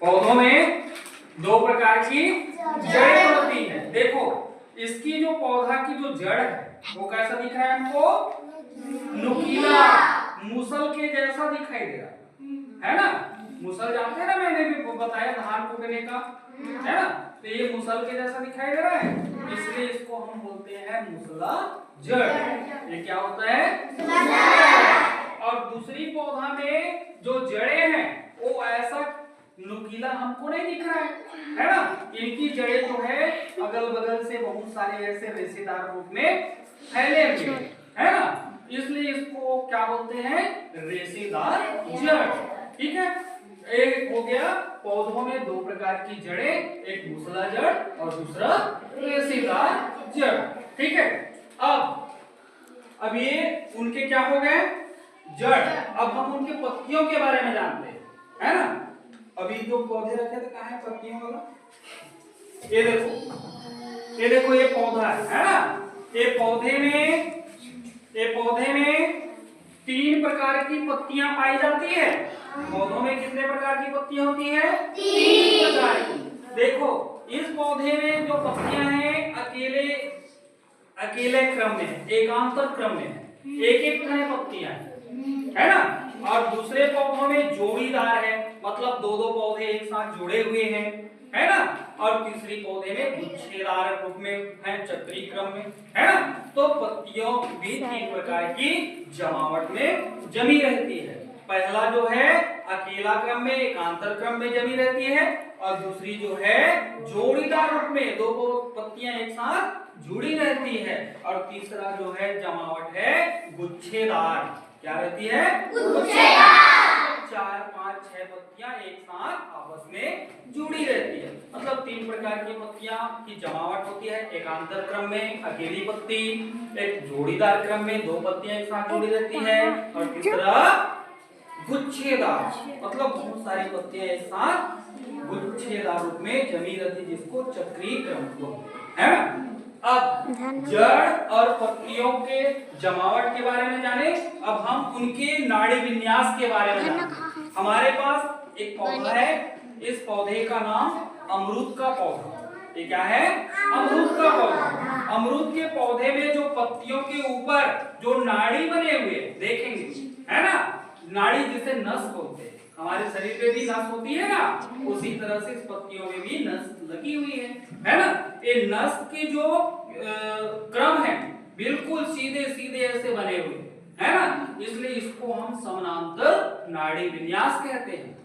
पौधों में दो प्रकार की जड़ें होती हैं। देखो इसकी जो पौधा की जो जड़ है वो कैसा दिख रहा है हमको? नुकीला, मूसल के जैसा दिखाई दे रहा है ना। मूसल जानते हैं ना, मैंने भी बताया धान कूटने का, है ना। तो ये मूसल के जैसा दिखाई दे रहा है, इसलिए इसको हम बोलते हैं मूसला जड़। ये क्या होता है? और दूसरी पौधा में जो जड़ें हैं वो ऐसा नुकीला हमको नहीं दिख रहा है ना। इनकी जड़ें जो है अगल बगल से बहुत सारे ऐसे रेशेदार रूप में फैले हुए है ना, इसलिए इसको क्या बोलते हैं? रेशेदार जड़। ठीक है, एक हो गया पौधों में दो प्रकार की जड़ें, एक मूसला जड़ और दूसरा रेशेदार जड़। ठीक है, अब ये उनके क्या हो गए? जड़। अब हम उनके पत्तियों के बारे में जानते हैं, है ना। अभी जो पौधे रखे थे कहाँ है पत्तियों वाला? ये देखो ये पौधा है ना। ये पौधे में 3 प्रकार की पत्तियां पाई जाती है। पौधों में कितने प्रकार की पत्तियां होती है? 3 प्रकार की। देखो इस पौधे में जो पत्तियां हैं अकेले क्रम में है, एकांतर क्रम में है, एक तरह पत्तियां है ना। और दूसरे पौधों में जोड़ीदार है, मतलब दो पौधे एक साथ जुड़े हुए हैं, है ना। और तीसरी पौधे में गुच्छेदार रूप में है, चक्री क्रम में, है ना। तो पत्तियों भी 3 प्रकार की जमावट में जमी रहती है। पहला जो है अकेला क्रम में एकांतर क्रम में जमी रहती है, और दूसरी जो है जोड़ीदार रूप में दो पत्तियां एक साथ जुड़ी रहती है, और तीसरा जो है जमावट है गुच्छेदार। क्या रहती है? गुच्छेदार। 4, 5, 6 पत्तियां एक साथ आपस में जुड़ी रहती है। मतलब 3 प्रकार की पत्तियां की जमावट होती है। एकांतर क्रम में अकेली पत्ती, एक जोड़ीदार क्रम में 2 पत्तियां एक साथ जुड़ी रहती है, और तीसरा गुच्छेदार, मतलब बहुत सारी पत्तियां एक साथ गुच्छेदार रूप में जमी रहती, जिसको चक्रीय क्रम है ना। अब जड़ और पत्तियों के जमावट के बारे में जाने, अब हम उनके नाड़ी विन्यास के बारे में जाने। हमारे पास एक पौधा है, इस पौधे का नाम अमरूद का पौधा। ये क्या है? अमरूद का पौधा। अमरूद के पौधे में जो पत्तियों के ऊपर जो नाड़ी बने हुए देखेंगे, है ना, नाड़ी जिसे नस बोलते हैं। हमारे शरीर पे भी नस होती है ना, उसी तरह से इस पत्तियों में भी नस लगी हुई है ना। ये नस के जो क्रम है बिल्कुल सीधे सीधे ऐसे बने हुए है ना, इसलिए इसको हम समानांतर नाड़ी विन्यास कहते हैं।